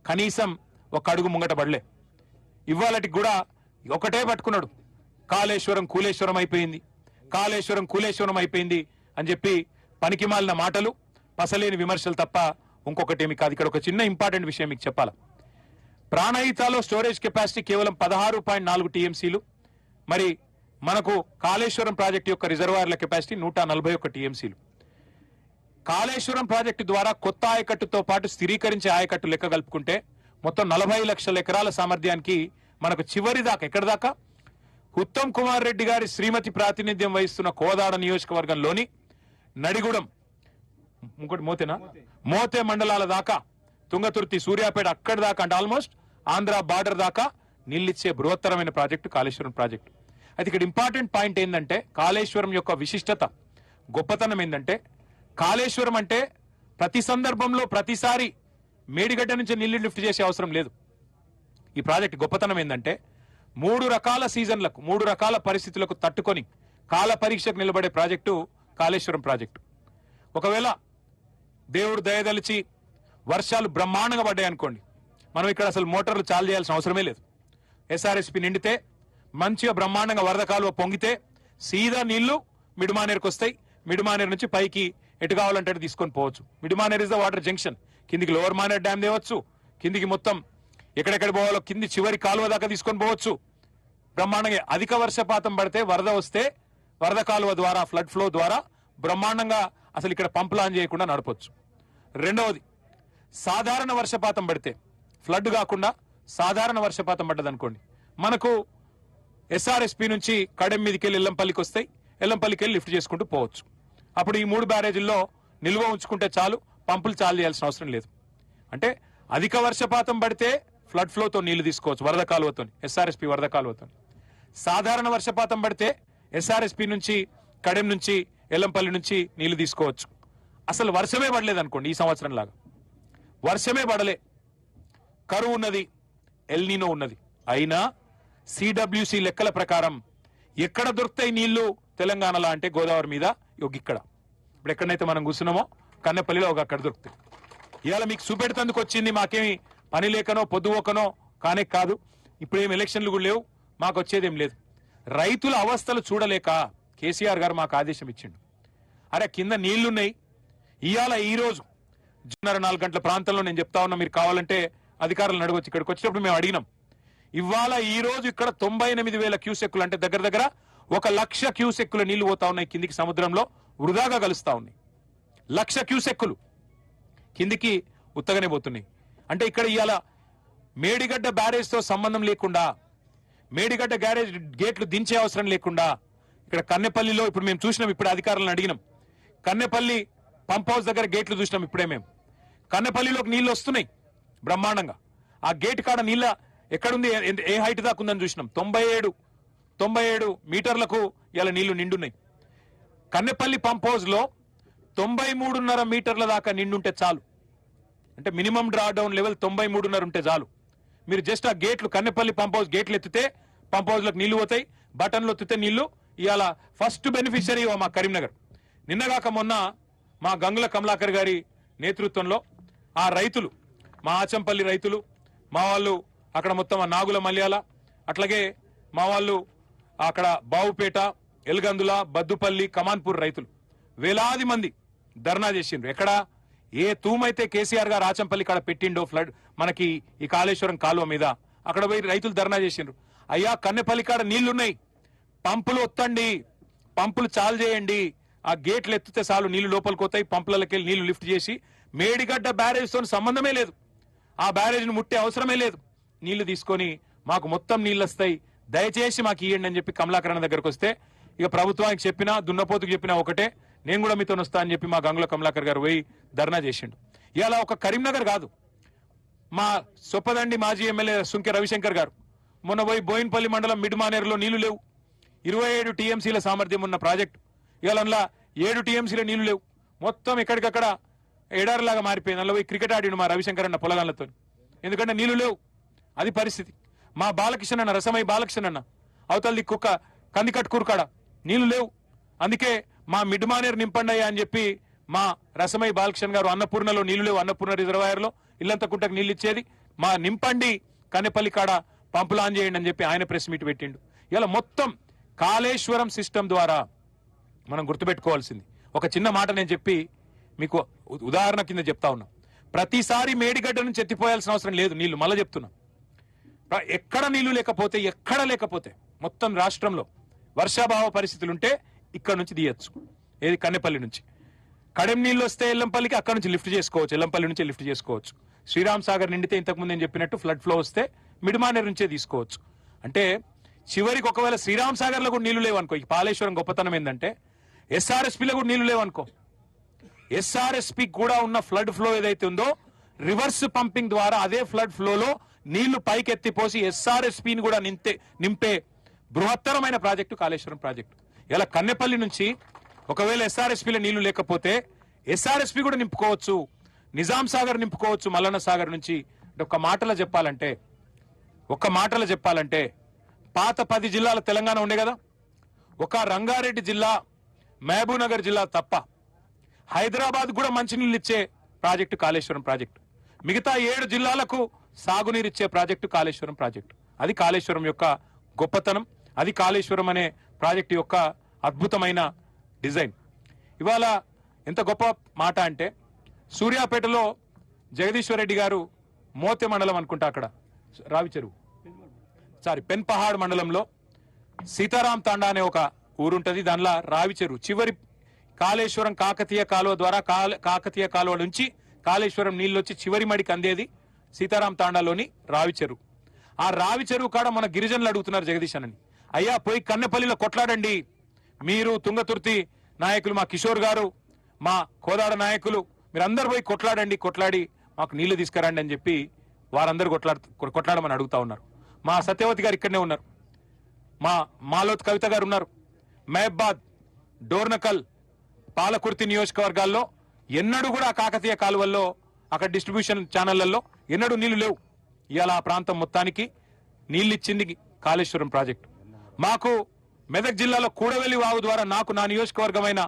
కనీసం ఒక అడుగు ముంగట పడలే. ఇవాళటికి కూడా ఒకటే పట్టుకున్నాడు, కాళేశ్వరం కూలేశ్వరం అయిపోయింది, కాళేశ్వరం కూలేశ్వరం అయిపోయింది అని చెప్పి పనికిమాలిన మాటలు, పసలేని విమర్శలు తప్ప ఇంకొకటి ఏమి కాదు. ఇక్కడ ఒక చిన్న ఇంపార్టెంట్ విషయం మీకు చెప్పాలా. ప్రాణహితలో స్టోరేజ్ కెపాసిటీ కేవలం 16.4 టీఎంసీలు. మరి మనకు కాళేశ్వరం ప్రాజెక్టు యొక్క రిజర్వాయర్ల కెపాసిటీ 141 టీఎంసీలు. కాళేశ్వరం ప్రాజెక్టు ద్వారా కొత్త ఆయకట్టుతో పాటు స్థిరీకరించే ఆయకట్టు లెక్క కలుపుకుంటే మొత్తం 40 లక్షల ఎకరాల సామర్థ్యానికి మనకు చివరి దాకా ఎక్కడి దాకా ఉత్తమ్ కుమార్ రెడ్డి గారి శ్రీమతి ప్రాతినిధ్యం వహిస్తున్న కోదాడ నియోజకవర్గంలోని నడిగూడెం, ఇంకోటి మోతే మండలాల దాకా, తుంగతుర్తి, సూర్యాపేట అక్కడి దాకా, అంటే ఆల్మోస్ట్ ఆంధ్ర బార్డర్ దాకా నీళ్ళిచ్చే బృహత్తరమైన ప్రాజెక్టు కాళేశ్వరం ప్రాజెక్టు. అయితే ఇక్కడ ఇంపార్టెంట్ పాయింట్ ఏంటంటే కాళేశ్వరం యొక్క విశిష్టత, గొప్పతనం ఏంటంటే కాళేశ్వరం అంటే ప్రతి సందర్భంలో ప్రతిసారి మేడిగడ్డ నుంచి నీళ్లు లిఫ్ట్ చేసే అవసరం లేదు. ఈ ప్రాజెక్ట్ గొప్పతనం ఏంటంటే 3 రకాల సీజన్లకు, 3 రకాల పరిస్థితులకు తట్టుకొని కాల పరీక్షకు నిలబడే ప్రాజెక్టు కాళేశ్వరం ప్రాజెక్టు. ఒకవేళ దేవుడు దయదలిచి వర్షాలు బ్రహ్మాండంగా పడ్డాయి అనుకోండి, మనం ఇక్కడ అసలు మోటార్లు చాలు చేయాల్సిన అవసరమే లేదు. ఎస్ఆర్ఎస్పి నిండితే మంచిగా బ్రహ్మాండంగా వరద కాలువ పొంగితే సీదా నీళ్లు మిడిమానేరుకు వస్తాయి. మిడిమానేరు నుంచి పైకి ఎటు కావాలంటే తీసుకొని పోవచ్చు. మిడిమానేర్ ఇస్ ద వాటర్ జంక్షన్. కిందికి లోవర్ మానేర్ డ్యామ్ తేవచ్చు, కిందికి మొత్తం ఎక్కడెక్కడ పోవాలో కింది చివరి కాలువ దాకా తీసుకొని పోవచ్చు. బ్రహ్మాండంగా అధిక వర్షపాతం పడితే వరద వస్తే వరద కాలువ ద్వారా, ఫ్లడ్ ఫ్లో ద్వారా బ్రహ్మాండంగా అసలు ఇక్కడ పంపులు ఆన్ చేయకుండా నడపొచ్చు. రెండవది, సాధారణ వర్షపాతం పడితే, ఫ్లడ్ కాకుండా సాధారణ వర్షపాతం పడ్డదనుకోండి, మనకు ఎస్ఆర్ఎస్పి నుంచి కడెం మీదకి వెళ్ళి ఎల్లంపల్లికి వస్తాయి, ఎల్లంపల్లికి వెళ్ళి లిఫ్ట్ చేసుకుంటూ పోవచ్చు. అప్పుడు ఈ 3 బ్యారేజీల్లో నిల్వ ఉంచుకుంటే చాలు, పంపులు చాలు చేయాల్సిన అవసరం లేదు. అంటే అధిక వర్షపాతం పడితే ఫ్లడ్ ఫ్లోతో నీళ్లు తీసుకోవచ్చు, వరద కాలువతో, ఎస్ఆర్ఎస్పి వరద కాలువతో. సాధారణ వర్షపాతం పడితే ఎస్ఆర్ఎస్పి నుంచి, కడెం నుంచి, ఎల్లంపల్లి నుంచి నీళ్లు తీసుకోవచ్చు. అసలు వర్షమే పడలేదు అనుకోండి, ఈ సంవత్సరం లాగా వర్షమే పడలే, కరువు ఉన్నది, ఎల్నినో ఉన్నది, అయినా సిడబ్ల్యూసి లెక్కల ప్రకారం ఎక్కడ దొరుకుతాయి నీళ్లు తెలంగాణలో అంటే గోదావరి మీద, ఇక్కడ ఇప్పుడు ఎక్కడైతే మనం కూర్చున్నామో కన్నెపల్లిలో ఒక అక్కడ దొరుకుతాయి. ఇవాళ మీకు చూపెడుతందుకు వచ్చింది, మాకేమి పని లేకనో పొద్దుపోకనో కానే కాదు. ఇప్పుడు ఏం ఎలక్షన్లు కూడా లేవు, మాకు వచ్చేదేం లేదు. రైతుల అవస్థలు చూడలేక కేసీఆర్ గారు మాకు ఆదేశం ఇచ్చిండు. అరే కింద నీళ్లున్నాయి, ఇవాళ ఈ రోజు 4 గంటల ప్రాంతంలో నేను చెప్తా ఉన్నా, మీరు కావాలంటే అధికారులను అడగొచ్చు. ఇక్కడికి వచ్చినప్పుడు మేము అడిగినాం. ఇవాళ ఈ రోజు ఇక్కడ 98,000 క్యూసెక్కులు, అంటే దగ్గర దగ్గర 1,00,000 క్యూసెక్కుల నీళ్లు పోతా ఉన్నాయి కిందికి, సముద్రంలో వృధాగా కలుస్తా ఉన్నాయి. 1,00,000 క్యూసెక్కులు కిందికి ఉత్తగానే పోతున్నాయి. అంటే ఇక్కడ ఇవాళ మేడిగడ్డ బ్యారేజ్ తో సంబంధం లేకుండా, మేడిగడ్డ గ్యారేజ్ గేట్లు దించే అవసరం లేకుండా, ఇక్కడ కన్నెపల్లిలో ఇప్పుడు మేము చూసినాం, ఇప్పుడు అధికారులను అడిగినాం, కన్నెపల్లి పంప్ హౌస్ దగ్గర గేట్లు చూసినాం. ఇప్పుడే మేము కన్నెపల్లిలోకి నీళ్లు వస్తున్నాయి బ్రహ్మాండంగా. ఆ గేట్ కాడ నీళ్ళ ఎక్కడుంది, ఏ హైట్ దాకా ఉందని చూసినాం. 97 మీటర్లకు ఇలా నీళ్లు నిండున్నాయి. కన్నెపల్లి పంప్ హౌస్ లో 93.5 మీటర్ల దాకా నిండుంటే చాలు. అంటే మినిమం డ్రా డౌన్ లెవెల్ 93.5 ఉంటే చాలు. మీరు జస్ట్ ఆ గేట్లు, కన్నెపల్లి పంప్ హౌస్ గేట్లు ఎత్తితే పంప్ హౌస్ లకు నీళ్లు పోతాయి, బటన్లు ఎత్తితే నీళ్లు. ఇవాళ ఫస్ట్ బెనిఫిషరీ మా కరీంనగర్. నిన్నగాక మొన్న మా గంగుల కమలాకర్ గారి నేతృత్వంలో ఆ రైతులు, మా ఆచంపల్లి రైతులు, మా వాళ్ళు అక్కడ మొత్తం నాగుల మల్యాల, అట్లాగే మా వాళ్ళు అక్కడ బావుపేట, ఎల్గందుల, బద్దుపల్లి, కమాన్పూర్ రైతులు వేలాది మంది ధర్నా చేసిండ్రు. ఎక్కడ ఏ తూమైతే కేసీఆర్ గారు ఆచంపల్లి కాడ పెట్టిండో ఫ్లడ్ మనకి ఈ కాళేశ్వరం కాలువ మీద, అక్కడ పోయి రైతులు ధర్నా చేసిండ్రు. అయ్యా కన్నెపల్లి కాడ నీళ్లున్నాయి, పంపులు ఒత్తండి, పంపులు చాలు చేయండి, ఆ గేట్లు ఎత్తితే చాలు నీళ్లు లోపలికి పోతాయి, పంపులకి వెళ్ళి నీళ్లు లిఫ్ట్ చేసి. మేడిగడ్డ బ్యారేజ్ తో సంబంధమే లేదు, ఆ బ్యారేజ్ ను ముట్టే అవసరమే లేదు, నీళ్లు తీసుకొని మాకు మొత్తం నీళ్లు వస్తాయి, దయచేసి మాకు ఇవ్వండి అని చెప్పి కమలాకరణ దగ్గరకు వస్తే, ఇక ప్రభుత్వానికి చెప్పినా దున్నపోతుకు చెప్పినా ఒకటే, నేను కూడా మీతో వస్తా అని చెప్పి మా గంగుల కమలాకర్ గారు పోయి ధర్నా చేసిండు. ఇలా ఒక కరీంనగర్ కాదు, మా సొప్పదండి మాజీ ఎమ్మెల్యే సుంకె రవిశంకర్ గారు మొన్న పోయి బోయిన్పల్లి మండలం మిడ్మానేరులో నీళ్లు లేవు, 27 టీఎంసీల సామర్థ్యం ఉన్న ప్రాజెక్టు, ఇవాళ 7 టీఎంసీల నీళ్లు లేవు, మొత్తం ఎక్కడికక్కడ ఎడారిలాగా మారిపోయింది. అందులో పోయి క్రికెట్ ఆడిండు మా రవిశంకర్ అన్న పొలగాళ్లతో, ఎందుకంటే నీళ్లు లేవు. అది పరిస్థితి. మా బాలకిషన్ అన్న, రసమై బాలకిషన్ అన్న అవతల దిక్కు కందికట్కూరు కాడ నీళ్లు లేవు. అందుకే మా మిడ్మానేరు నింపండి అని చెప్పి మా రసమై బాలకిషన్ గారు అన్నపూర్ణలో నీళ్లు లేవు, అన్నపూర్ణ రిజర్వాయర్ లో ఇల్లంతకుంటకు నీళ్లు ఇచ్చేది, మా నింపండి కన్నెపల్లి కాడ పంపులు ఆన్ చేయండి అని చెప్పి ఆయన ప్రెస్ మీట్ పెట్టిండు. ఇలా మొత్తం కాళేశ్వరం సిస్టమ్ ద్వారా మనం గుర్తుపెట్టుకోవాల్సింది ఒక చిన్న మాట నేను చెప్పి మీకు ఉదాహరణ కింద చెప్తా ఉన్నా. ప్రతిసారి మేడిగడ్డ నుంచి ఎత్తిపోయాల్సిన అవసరం లేదు నీళ్లు. మళ్ళీ చెప్తున్నా, ఎక్కడ నీళ్లు లేకపోతే మొత్తం రాష్ట్రంలో వర్షాభావ పరిస్థితులు ఉంటే ఇక్కడ నుంచి తీయచ్చు. ఏది కన్నెపల్లి నుంచి కడెం నీళ్ళు వస్తే ఎల్లంపల్లికి అక్కడ నుంచి లిఫ్ట్ చేసుకోవచ్చు, ఎల్లంపల్లి నుంచి లిఫ్ట్ చేసుకోవచ్చు. శ్రీరామ్ సాగర్ నిండితే ఇంతకుముందు నేను చెప్పినట్టు ఫ్లడ్ ఫ్లో వస్తే మిడిమానేరు నుంచే తీసుకోవచ్చు. అంటే చివరికి ఒకవేళ శ్రీరామ్ సాగర్ లో కూడా నీళ్లు లేవనుకో, ఈ కాళేశ్వరం గొప్పతనం ఏంటంటే ఎస్ఆర్ఎస్పీలో కూడా నీళ్లు లేవనుకో, ఎస్ఆర్ఎస్పీ కూడా ఉన్న ఫ్లడ్ ఫ్లో ఏదైతే ఉందో రివర్స్ పంపింగ్ ద్వారా అదే ఫ్లడ్ ఫ్లోలో నీళ్లు పైకెత్తిపోసి ఎస్ఆర్ఎస్పీని కూడా నింపే బృహత్తరమైన ప్రాజెక్టు కాళేశ్వరం ప్రాజెక్టు. ఇలా కన్నెపల్లి నుంచి ఒకవేళ ఎస్ఆర్ఎస్పీలో నీళ్లు లేకపోతే ఎస్ఆర్ఎస్పీ కూడా నింపుకోవచ్చు, నిజాం సాగర్ నింపుకోవచ్చు మల్లన్న సాగర్ నుంచి. ఒక మాటలో చెప్పాలంటే పాత 10 జిల్లాల తెలంగాణ ఉండే కదా, ఒక రంగారెడ్డి జిల్లా మహబూబ్ నగర్ జిల్లా తప్ప హైదరాబాద్ కూడా మంచినీళ్ళు ఇచ్చే ప్రాజెక్టు కాళేశ్వరం ప్రాజెక్టు. మిగతా 7 జిల్లాలకు సాగునీరు ఇచ్చే ప్రాజెక్టు కాళేశ్వరం ప్రాజెక్టు. అది కాళేశ్వరం యొక్క గొప్పతనం, అది కాళేశ్వరం అనే ప్రాజెక్టు యొక్క అద్భుతమైన డిజైన్. ఇవాళ ఎంత గొప్ప మాట అంటే సూర్యాపేటలో జగదీశ్వర్ రెడ్డి గారు మోతే మండలం అనుకుంటా, అక్కడ పెన్పహాడ్ మండలంలో సీతారాం తాండా అనే ఒక ఊరుంటది. దానిలో రావి చెరువు చివరి కాళేశ్వరం కాకతీయ కాలువ ద్వారా కాకతీయ కాలువ నుంచి కాళేశ్వరం నీళ్ళు వచ్చి చివరి మడికి అందేది సీతారాం తాండాలోని రావి చెరువు. ఆ రావి చెరువు కాడ మన గిరిజనులు అడుగుతున్నారు జగదీశ్ అని, అయ్యా పోయి కన్నెపల్లిలో కొట్లాడండి, మీరు తుంగతుర్తి నాయకులు మా కిషోర్ గారు, మా కోదాడ నాయకులు మీరందరూ పోయి కొట్లాడి మాకు నీళ్లు తీసుకురండి అని చెప్పి వారందరూ కొట్లాడమని అడుగుతా ఉన్నారు. మా సత్యవతి గారు ఇక్కడనే ఉన్నారు, మా మాలోత్ కవిత గారు ఉన్నారు. మహబాద్, డోర్నకల్, పాలకుర్తి నియోజకవర్గాల్లో ఎన్నడూ కూడా కాకతీయ కాలువల్లో అక్కడ డిస్ట్రిబ్యూషన్ ఛానళ్లలో ఎన్నడూ నీళ్లు లేవు. ఇవాళ ఆ ప్రాంతం మొత్తానికి నీళ్లు ఇచ్చింది కాళేశ్వరం ప్రాజెక్టు. మాకు మెదక్ జిల్లాలో కూడవెల్లి వాగు ద్వారా నాకు నా నియోజకవర్గమైన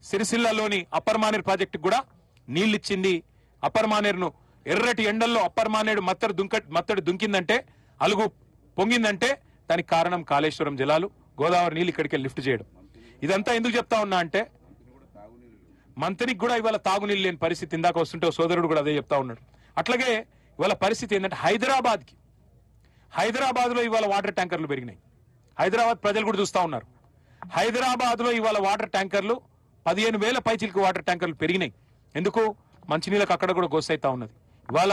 సిరిసిల్లలోని అప్పర్ మానేరు ప్రాజెక్టు కూడా నీళ్లు ఇచ్చింది. అప్పర్ మానేరును ఎర్రటి ఎండల్లో అప్పర్ మానేరు మత్తడి దుంకిందంటే, అలుగు పొంగిందంటే దానికి కారణం కాళేశ్వరం జలాలు, గోదావరి నీళ్ళు ఇక్కడికి లిఫ్ట్ చేయడం. ఇదంతా ఎందుకు చెప్తా ఉన్నా అంటే మంత్రికి కూడా ఇవాళ తాగునీళ్ళు లేని పరిస్థితి. ఇందాక వస్తుంటే సోదరుడు కూడా అదే చెప్తా ఉన్నాడు. అట్లాగే ఇవాళ పరిస్థితి ఏంటంటే హైదరాబాద్ లో ఇవాళ వాటర్ ట్యాంకర్లు పెరిగినాయి. హైదరాబాద్ ప్రజలు కూడా చూస్తా ఉన్నారు. హైదరాబాద్ లో ఇవాళ వాటర్ ట్యాంకర్లు 15,000 పైచిలకు వాటర్ ట్యాంకర్లు పెరిగినాయి. ఎందుకు? మంచినీళ్ళకి అక్కడ కూడా గోసైతా ఉన్నది. ఇవాళ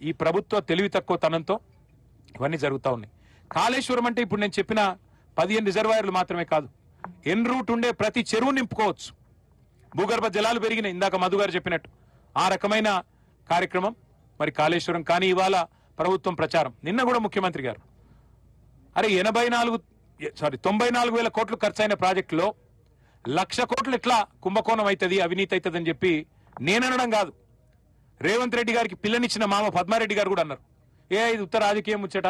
ఈ ప్రభుత్వ తెలివి తక్కువ తనంతో ఇవన్నీ జరుగుతూ ఉన్నాయి. కాళేశ్వరం అంటే ఇప్పుడు నేను చెప్పిన 15 రిజర్వాయర్లు మాత్రమే కాదు, ఎన్ రూట్ ఉండే ప్రతి చెరువు నింపుకోవచ్చు. భూగర్భ జలాలు పెరిగినాయి ఇందాక మధు గారు చెప్పినట్టు. ఆ రకమైన కార్యక్రమం మరి కాళేశ్వరం. కానీ ఇవాళ ప్రభుత్వం ప్రచారం, నిన్న కూడా ముఖ్యమంత్రి గారు అరే 94,000 కోట్లు ఖర్చైన ప్రాజెక్టులో 1,00,000 కోట్లు ఎట్లా కుంభకోణం అవుతుంది, అవినీతి అవుతుంది అని చెప్పి నేననడం కాదు, రేవంత్ రెడ్డి గారికి పిల్లనిచ్చిన మామ పద్మారెడ్డి గారు కూడా అన్నారు. ఇది ఉత్తర రాజకీయం ముచ్చట,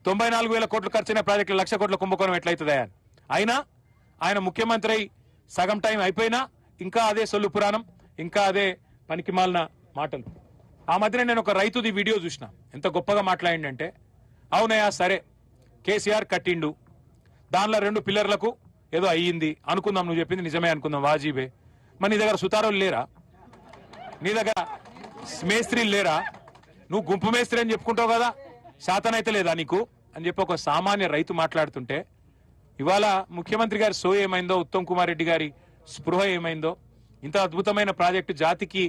94,000 కోట్లు ఖర్చైన ప్రాజెక్టులు 1,00,000 కోట్ల కుంభకోణం ఎట్లయితుందా అని. అయినా ఆయన ముఖ్యమంత్రి అయి సగం టైం అయిపోయినా ఇంకా అదే సొల్లు పురాణం, ఇంకా అదే పనికి మాలిన మాటలు. ఆ మధ్యన నేను ఒక రైతుది వీడియో చూసిన, ఎంత గొప్పగా మాట్లాడిండంటే, అవునయ్యా సరే కేసీఆర్ కట్టిండు, దానిలో 2 పిల్లర్లకు ఏదో అయ్యింది అనుకుందాం, నువ్వు చెప్పింది నిజమే అనుకుందాం, వాజీబే. మరి నీ దగ్గర సుతారోలు లేరా, నీ దగ్గర మేస్త్రీలు లేరా, నువ్వు గుంపు మేస్త్రి అని చెప్పుకుంటావు కదా, శాతనైతే లేదా నీకు అని చెప్పి ఒక సామాన్య రైతు మాట్లాడుతుంటే, ఇవాళ ముఖ్యమంత్రి గారి సో ఏమైందో, ఉత్తమ్ కుమార్ రెడ్డి గారి స్పృహ ఏమైందో, ఇంత అద్భుతమైన ప్రాజెక్టు, జాతికి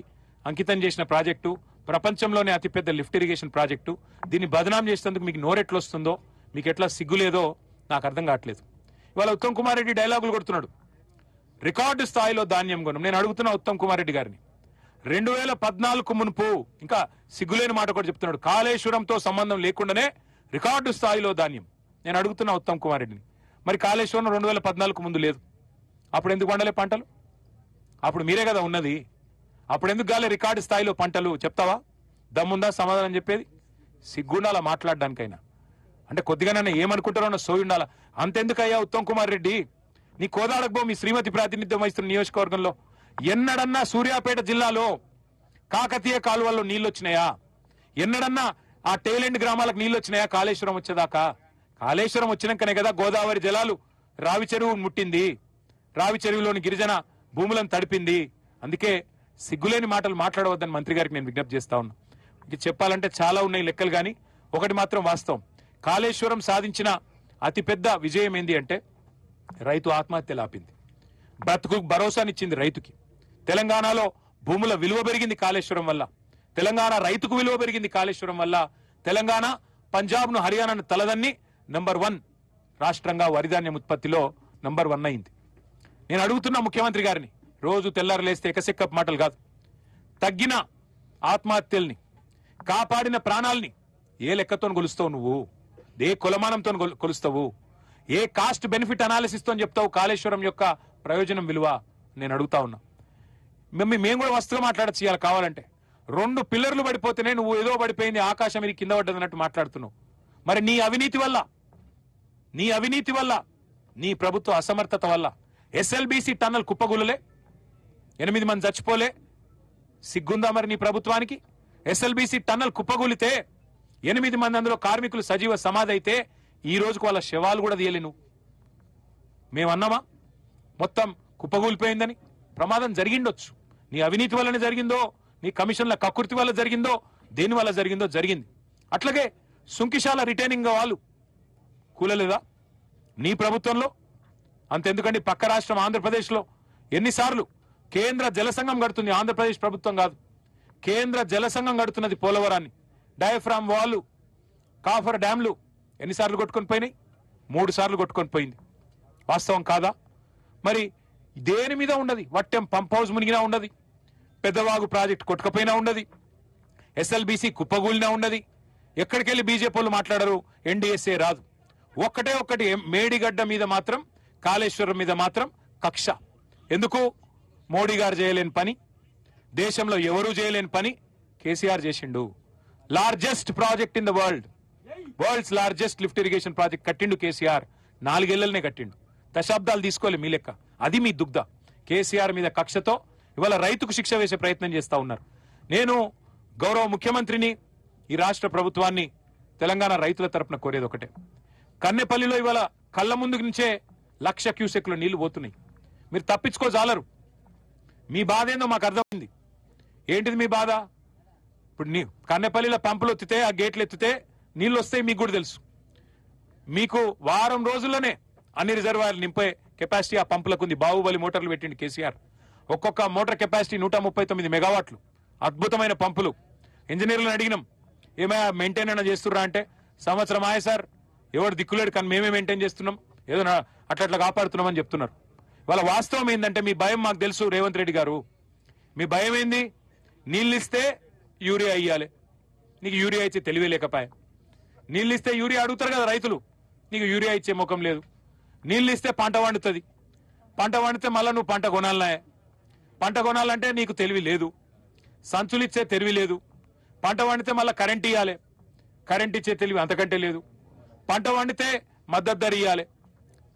అంకితం చేసిన ప్రాజెక్టు, ప్రపంచంలోనే అతిపెద్ద లిఫ్ట్ ఇరిగేషన్ ప్రాజెక్టు, దీన్ని బదనాం చేసేందుకు మీకు నోరెట్లు వస్తుందో, మీకు ఎట్లా సిగ్గులేదో నాకు అర్థం కావట్లేదు. ఇవాళ ఉత్తమ్ కుమార్ రెడ్డి డైలాగులు కొడుతున్నాడు, రికార్డు స్థాయిలో ధాన్యం కొనం. నేను అడుగుతున్నా ఉత్తమ్ కుమార్ రెడ్డి గారిని, 2014 మునుపు, ఇంకా సిగ్గులేని మాట కూడా చెప్తున్నాడు, కాళేశ్వరంతో సంబంధం లేకుండానే రికార్డు స్థాయిలో ధాన్యం. నేను అడుగుతున్నా ఉత్తమ్ కుమార్ రెడ్డిని, మరి కాళేశ్వరం 2014 ముందు లేదు, అప్పుడు ఎందుకు పండలే పంటలు? అప్పుడు మీరే కదా ఉన్నది, అప్పుడు ఎందుకు గాలే రికార్డు స్థాయిలో పంటలు? చెప్తావా? దమ్ముందా సమాధానం చెప్పేది? సిగ్గుండాలా మాట్లాడడానికైనా? అంటే కొద్దిగానైనా ఏమనుకుంటారో అన్న సోయి ఉండాలా. అంతెందుకయ్యా ఉత్తమ్ కుమార్ రెడ్డి, నీ కోదాడకు మీ శ్రీమతి ప్రాతినిధ్యం వహిస్తున్న నియోజకవర్గంలో ఎన్నడన్నా సూర్యాపేట జిల్లాలో కాకతీయ కాలువల్లో నీళ్లు వచ్చినాయా? ఎన్నడన్నా ఆ టేలెంట్ గ్రామాలకు నీళ్ళు వచ్చినాయా కాళేశ్వరం వచ్చేదాకా? కాళేశ్వరం వచ్చినాకనే కదా గోదావరి జలాలు రావి చెరువు ముట్టింది, రావి చెరువులోని గిరిజన భూములను తడిపింది. అందుకే సిగ్గులేని మాటలు మాట్లాడవద్దని మంత్రి గారికి నేను విజ్ఞప్తి చేస్తా ఉన్నా. ఇంక చెప్పాలంటే చాలా ఉన్నాయి లెక్కలు, కానీ ఒకటి మాత్రం వాస్తవం. కాళేశ్వరం సాధించిన అతిపెద్ద విజయం ఏంది అంటే రైతు ఆత్మహత్యలు ఆపింది, బ్రతుకు భరోసానిచ్చింది రైతుకి. తెలంగాణలో భూముల విలువ పెరిగింది కాళేశ్వరం వల్ల, తెలంగాణ రైతుకు విలువ పెరిగింది కాళేశ్వరం వల్ల. తెలంగాణ పంజాబ్ను హర్యానాను తలదన్ని #1 రాష్ట్రంగా వరిధాన్యం ఉత్పత్తిలో #1 అయింది. నేను అడుగుతున్నా ముఖ్యమంత్రి గారిని, రోజు తెల్లారు లేస్తే ఎకసెక్కపు మాటలు కాదు, తగ్గిన ఆత్మహత్యల్ని, కాపాడిన ప్రాణాల్ని ఏ లెక్కతో కొలుస్తావు నువ్వు? ఏ కొలమానంతో కొలుస్తావు? ఏ కాస్ట్ బెనిఫిట్ అనాలిసిస్ తో చెప్తావు కాళేశ్వరం యొక్క ప్రయోజనం విలువ? నేను అడుగుతా ఉన్నా. మేము కూడా వస్తుగా మాట్లాడచ్చు ఇవాళ కావాలంటే. 2 పిల్లర్లు పడిపోతేనే నువ్వు ఏదో పడిపోయింది ఆకాశం ఇది కింద పడ్డది అన్నట్టు మాట్లాడుతున్నావు. మరి నీ అవినీతి వల్ల నీ ప్రభుత్వ అసమర్థత వల్ల ఎస్ఎల్బీసీ టన్నల్ కుప్పగులలే, 8 మంది చచ్చిపోలే. సిగ్గుందా మరి నీ ప్రభుత్వానికి? ఎస్ఎల్బీసీ టన్నల్ కుప్పగూలితే 8 మంది అందులో కార్మికులు సజీవ సమాధి అయితే ఈ రోజుకు వాళ్ళ శవాలు కూడా తీయలేను. మేమన్నామా మొత్తం కుప్పగూలిపోయిందని? ప్రమాదం జరిగిండొచ్చు, నీ అవినీతి వల్లనే జరిగిందో, నీ కమిషన్ల కకృతి వల్ల జరిగిందో, దేని వల్ల జరిగిందో జరిగింది. అట్లాగే సుంకిశాల రిటైనింగ్ వాళ్ళు కూలలేదా నీ ప్రభుత్వంలో? అంతెందుకండి, పక్క రాష్ట్రం ఆంధ్రప్రదేశ్లో ఎన్నిసార్లు కేంద్ర జలసంఘం కడుతుంది, ఆంధ్రప్రదేశ్ ప్రభుత్వం కాదు, కేంద్ర జలసంఘం కడుతున్నది పోలవరాన్ని. డయాఫ్రామ్ వాళ్ళు, కాఫర్ డ్యాంలు ఎన్నిసార్లు కొట్టుకొని పోయినాయి? 3 సార్లు కొట్టుకొని పోయింది. వాస్తవం కాదా? మరి దేని మీద ఉండదు? వట్టెం పంప్ హౌస్ మునిగినా ఉండదు, పెద్దవాగు ప్రాజెక్ట్ కొట్టుకపోయినా ఉండదు, ఎస్ఎల్బీసీ కుప్పగూలినా ఉండదు. ఎక్కడికెళ్ళి బీజేపీ వాళ్ళు మాట్లాడరు, ఎన్డీఎస్ఏ రాదు. ఒక్కటి మేడిగడ్డ మీద మాత్రం, కాళేశ్వరం మీద మాత్రం కక్ష. ఎందుకు? మోడీ గారు చేయలేని పని, దేశంలో ఎవరూ చేయలేని పని కేసీఆర్ చేసిండు. Largest project in the world's largest lift irrigation project కట్టిండు కేసీఆర్. 4 ఏళ్లనే కట్టిండు, దశాబ్దాలు తీసుకోలే మీ లెక్క. అది మీ దుగ్ధ. కేసీఆర్ మీద కక్షతో ఇవాళ రైతుకు శిక్ష వేసే ప్రయత్నం చేస్తా ఉన్నారు. నేను గౌరవ ముఖ్యమంత్రిని, ఈ రాష్ట్ర ప్రభుత్వాన్ని, తెలంగాణ రైతుల తరపున కోరేది ఒకటే. కన్నెపల్లిలో ఇవాళ కళ్ళ ముందు నుంచే 1,00,000 క్యూసెక్లు నీళ్లు పోతున్నాయి. మీరు తప్పించుకోజాలరు. మీ బాధ ఏందో మాకు అర్థమైంది. ఏంటిది మీ బాధ? ఇప్పుడు కన్నెపల్లిలో పంపులు ఎత్తితే, ఆ గేట్లు ఎత్తితే నీళ్లు వస్తాయి, మీకు కూడా తెలుసు. మీకు వారం రోజుల్లోనే అన్ని రిజర్వాయర్లు నింపే కెపాసిటీ ఆ పంపులకు ఉంది. బాహుబలి మోటార్లు పెట్టిండు కేసీఆర్. ఒక్కొక్క మోటార్ కెపాసిటీ 139 మెగావాట్లు. అద్భుతమైన పంపులు. ఇంజనీర్లను అడిగినాం, ఏమైనా మెయింటైన్ అయినా చేస్తుర్రా అంటే, సంవత్సరం ఆయే సార్, ఎవరు దిక్కులేడు, కానీ మేమే మెయింటైన్ చేస్తున్నాం, ఏదో అట్లా కాపాడుతున్నామని చెప్తున్నారు. వాళ్ళ వాస్తవం ఏంటంటే, మీ భయం మాకు తెలుసు రేవంత్ రెడ్డి గారు. మీ భయం ఏంది? నీళ్ళు ఇస్తే యూరియా ఇయ్యాలి. నీకు యూరియా ఇచ్చే తెలివే లేకపాయ. నీళ్ళు ఇస్తే యూరియా అడుగుతారు కదా రైతులు, నీకు యూరియా ఇచ్చే ముఖం లేదు. నీళ్ళు ఇస్తే పంట వండుతుంది, పంట వండితే మళ్ళీ నువ్వు పంట కొనాలనే. పంట కొనాలంటే నీకు తెలివి లేదు, సంచులు ఇచ్చే తెలివి లేదు. పంట వండితే మళ్ళీ కరెంట్ ఇవ్వాలి, కరెంట్ ఇచ్చే తెలివి అంతకంటే లేదు. పంట వండితే మద్దతు ధర ఇవ్వాలి,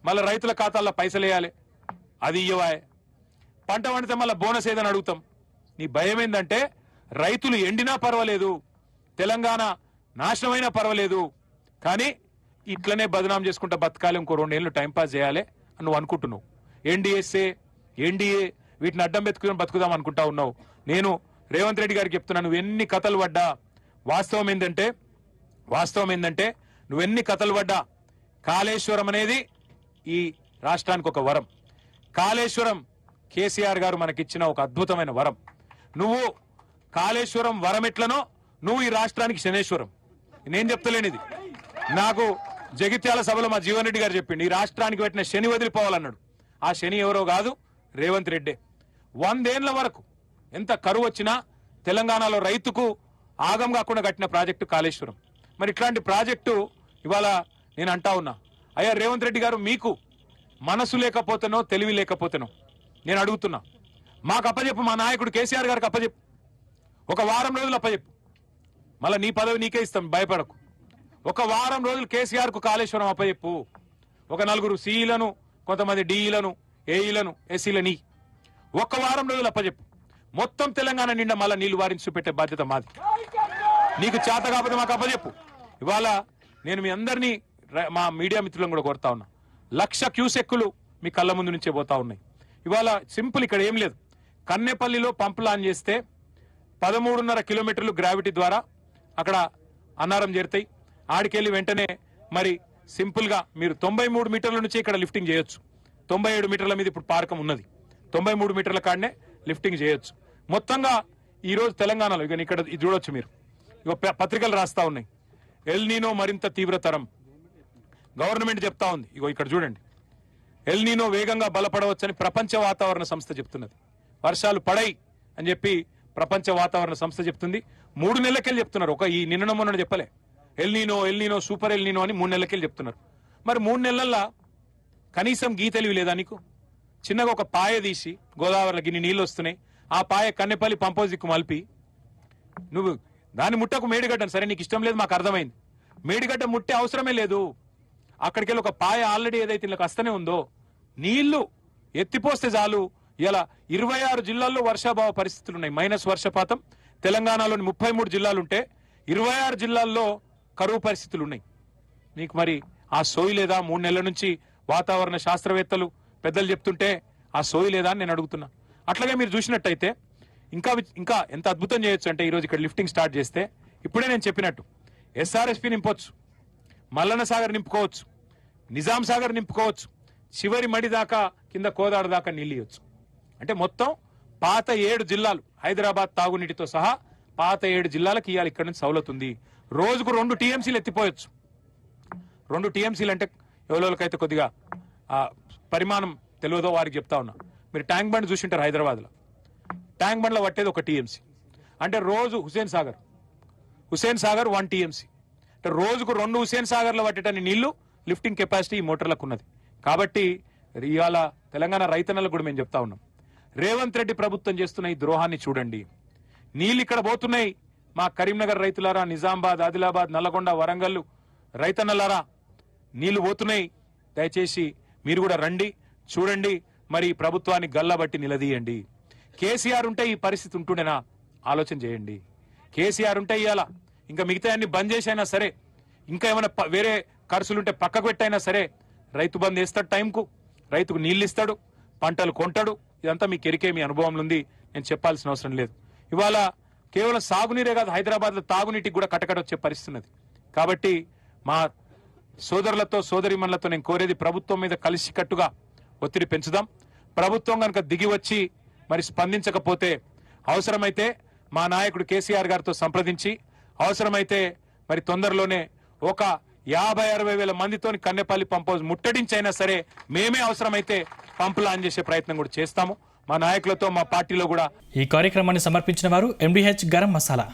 మళ్ళీ రైతుల ఖాతాల్లో పైసలు వేయాలి, అది ఇవ్వాయే. పంట వండితే మళ్ళీ బోనస్ ఏదని అడుగుతాం. నీ భయం ఏంటంటే, రైతులు ఎండినా పర్వాలేదు, తెలంగాణ నాశనమైనా పర్వాలేదు, కానీ ఇట్లనే బదనాం చేసుకుంటా బతకాలి, ఇంకో 2 ఏళ్ళు టైంపాస్ చేయాలి అని నువ్వు అనుకుంటున్నావు. ఎన్డీఏ వీటిని అడ్డం పెట్టుకుని బతుకుదాం అనుకుంటా ఉన్నావు. నేను రేవంత్ రెడ్డి గారికి చెప్తున్నా, నువ్వు ఎన్ని కథలు పడ్డా, వాస్తవం ఏంటంటే నువ్వెన్ని కథలు పడ్డా, కాళేశ్వరం అనేది ఈ రాష్ట్రానికి ఒక వరం. కాళేశ్వరం కేసీఆర్ గారు మనకిచ్చిన ఒక అద్భుతమైన వరం. నువ్వు కాళేశ్వరం వరం ఎట్లనో నువ్వు ఈ రాష్ట్రానికి శనేశ్వరం. నేను చెప్తలేను ఇది, నాకు జగిత్యాల సభలో మా జీవన్ రెడ్డి గారు చెప్పిండు, ఈ రాష్ట్రానికి పెట్టిన శని వదిలిపోవాలన్నాడు. ఆ శని ఎవరో కాదు, రేవంత్ రెడ్డే. 100 ఏళ్ల వరకు ఎంత కరువు వచ్చినా తెలంగాణలో రైతుకు ఆగం కాకుండా కట్టిన ప్రాజెక్టు కాళేశ్వరం. మరి ఇట్లాంటి ప్రాజెక్టు ఇవాళ నేను అంటా ఉన్నా, అయ్యా రేవంత్ రెడ్డి గారు, మీకు మనసు లేకపోతేనో తెలివి లేకపోతేనో నేను అడుగుతున్నా, మాకు అప్పచెప్పు, మా నాయకుడు కేసీఆర్ గారికి అప్పచెప్పు, ఒక వారం రోజులు అప్పచెప్పు, మళ్ళీ నీ పదవి నీకే ఇస్తాం, భయపడకు. ఒక వారం రోజులు కేసీఆర్ కు కాళేశ్వరం అప్పచెప్పు. ఒక 4 సిఈలను, కొంతమంది డిఈలను, ఏఈలను, ఎస్సీలని ఒక్క వారం రోజులు అప్పచెప్పు. మొత్తం తెలంగాణ నిండా మళ్ళీ నీళ్లు వారించి చూపెట్టే బాధ్యత మాది. నీకు చేత కాకపోతే మాకు అప్పచెప్పు. ఇవాళ నేను మీ అందరినీ మా మీడియా మిత్రులను కూడా కోరుతా ఉన్నా, 1,00,000 క్యూసెక్కులు మీ కళ్ళ ముందు నుంచే పోతా ఉన్నాయి. ఇవాళ సింపుల్, ఇక్కడ ఏం లేదు. కన్నెపల్లిలో పంప్ లాంచ్ చేస్తే 13.5 కిలోమీటర్లు గ్రావిటీ ద్వారా అక్కడ అన్నారం చేరుతాయి. ఆడికెళ్ళి వెంటనే మరి సింపుల్ గా మీరు 93 మీటర్ల నుంచి ఇక్కడ లిఫ్టింగ్ చేయొచ్చు. 97 మీటర్ల మీద ఇప్పుడు పార్కం ఉన్నది. 93 మీటర్ల కాడనే లిఫ్టింగ్ చేయొచ్చు. మొత్తంగా ఈ రోజు తెలంగాణలో ఇక ఇక్కడ ఇది చూడొచ్చు మీరు, ఇక పత్రికలు రాస్తా ఉన్నాయి, ఎల్ నీనో మరింత తీవ్రతరం. గవర్నమెంట్ చెప్తా ఉంది, ఇగో ఇక్కడ చూడండి, ఎల్ నీనో వేగంగా బలపడవచ్చని ప్రపంచ వాతావరణ సంస్థ చెప్తున్నది. వర్షాలు పడై అని చెప్పి ప్రపంచ వాతావరణ సంస్థ చెప్తుంది. 3 నెలలకెళ్ళి చెప్తున్నారు, ఒక ఈ నిన్న మొన్న చెప్పలే. ఎల్ నీనో సూపర్ ఎల్ నీనో అని 3 నెలలకెళ్ళి చెప్తున్నారు. మరి 3 నెలల్లో కనీసం గీ తెలివి లేదా నీకు? చిన్నగా ఒక పాయ తీసి గోదావరిలో గిన్ని నీళ్ళు వస్తున్నాయి, ఆ పాయ కన్నెపల్లి పంపోజిక్కు మలిపి నువ్వు దాన్ని ముట్టకు మేడిగడ్డను. సరే నీకు ఇష్టం లేదు, మాకు అర్థమైంది. మేడిగడ్డ ముట్టే అవసరమే లేదు. అక్కడికి వెళ్ళి ఒక పాయ ఆల్రెడీ ఏదైతే ఇళ్ళకి వస్తూనే ఉందో నీళ్లు ఎత్తిపోస్తే చాలు. ఇలా 26 జిల్లాల్లో వర్షాభావ పరిస్థితులు ఉన్నాయి, మైనస్ వర్షపాతం. తెలంగాణలోని 33 జిల్లాలుంటే 26 జిల్లాల్లో కరువు పరిస్థితులు ఉన్నాయి. నీకు మరి ఆ సోయి లేదా? 3 నెలల నుంచి వాతావరణ శాస్త్రవేత్తలు పెద్దలు చెప్తుంటే ఆ సోయి లేదా అని నేను అడుగుతున్నా. అట్లాగే మీరు చూసినట్టయితే ఇంకా ఎంత అద్భుతం చేయొచ్చు అంటే, ఈరోజు ఇక్కడ లిఫ్టింగ్ స్టార్ట్ చేస్తే ఇప్పుడే నేను చెప్పినట్టు ఎస్ఆర్ఎస్పి నింపొచ్చు, మల్లన్న సాగర్ నింపుకోవచ్చు, నిజాం సాగర్ నింపుకోవచ్చు, చివరి మడి దాకా కింద కోదాడ దాకా నీళ్ళు ఇవ్వచ్చు. అంటే మొత్తం పాత 7 జిల్లాలు హైదరాబాద్ తాగునీటితో సహా పాత 7 జిల్లాలకు ఇవాళ ఇక్కడ నుంచి సౌలత్ ఉంది. రోజుకు 2 టీఎంసీలు ఎత్తిపోయొచ్చు. 2 టీఎంసీలు అంటే ఎవరికైతే కొద్దిగా పరిమాణం తెలియదో వారికి చెప్తా ఉన్నా. మీరు ట్యాంక్ బండ్ చూసింటారు హైదరాబాద్లో, ట్యాంక్ బండ్లో పట్టేది 1 టీఎంసీ. అంటే రోజు హుసేన్ సాగర్ 1 టీఎంసీ. అంటే రోజుకు 2 హుసేన్ సాగర్లో పట్టేటన్ని నీళ్లు లిఫ్టింగ్ కెపాసిటీ ఈ మోటార్లకు ఉన్నది. కాబట్టి ఇవాళ తెలంగాణ రైతన్నలకు కూడా మేము చెప్తా ఉన్నాం, రేవంత్ రెడ్డి ప్రభుత్వం చేస్తున్న ఈ ద్రోహాన్ని చూడండి. నీళ్ళు ఇక్కడ పోతున్నాయి. మా కరీంనగర్ రైతులారా, నిజామాబాద్, ఆదిలాబాద్, నల్లగొండ, వరంగల్ రైతన్నలారా, నీళ్లు పోతున్నాయి. దయచేసి మీరు కూడా రండి, చూడండి, మరి ప్రభుత్వాన్ని గల్లబట్టి నిలదీయండి. కేసీఆర్ ఉంటే ఈ పరిస్థితి ఉంటుండేనా? ఆలోచన చేయండి. కేసీఆర్ ఉంటే ఇవాళ ఇంకా మిగతా అన్ని బంద్ చేసైనా సరే, ఇంకా ఏమైనా వేరే ఖర్చులుంటే పక్కకు పెట్టైనా సరే రైతు బంద్ వేస్తాడు, టైంకు రైతుకు నీళ్ళు ఇస్తాడు, పంటలు కొంటాడు. ఇదంతా మీకు ఎరికే, మీ అనుభవంలో ఉంది, నేను చెప్పాల్సిన అవసరం లేదు. ఇవాళ కేవలం సాగునీరే కాదు, హైదరాబాద్లో తాగునీటికి కూడా కటకట వచ్చే పరిస్థితి ఉన్నది. కాబట్టి మా సోదరులతో సోదరిమణులతో నేను కోరేది, ప్రభుత్వం మీద కలిసికట్టుగా ఒత్తిడి పెంచుదాం. ప్రభుత్వం కనుక దిగి వచ్చి మరి స్పందించకపోతే అవసరమైతే మా నాయకుడు కేసీఆర్ గారితో సంప్రదించి అవసరమైతే మరి తొందరలోనే ఒక 50-60 వేల మందితోని కన్నెపల్లి పంప్ హౌస్ ముట్టడించైనా సరే మేమే అవసరమైతే పంపులు ఆన్ చేసే ప్రయత్నం కూడా చేస్తాము. మా నాయకులతో మా పార్టీలో కూడా. ఈ కార్యక్రమాన్ని సమర్పించిన వారు MDH గరం మసాలా,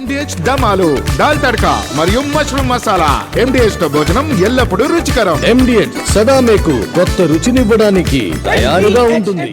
MDH దమాలు, దాల్ తడకా మరియు మష్రూమ్ మసాలా. MDH తో భోజనం ఎల్లప్పుడూ రుచికరం. MDH సదా మీకు కొత్త రుచినివ్వడానికి తయారుగా ఉంటుంది.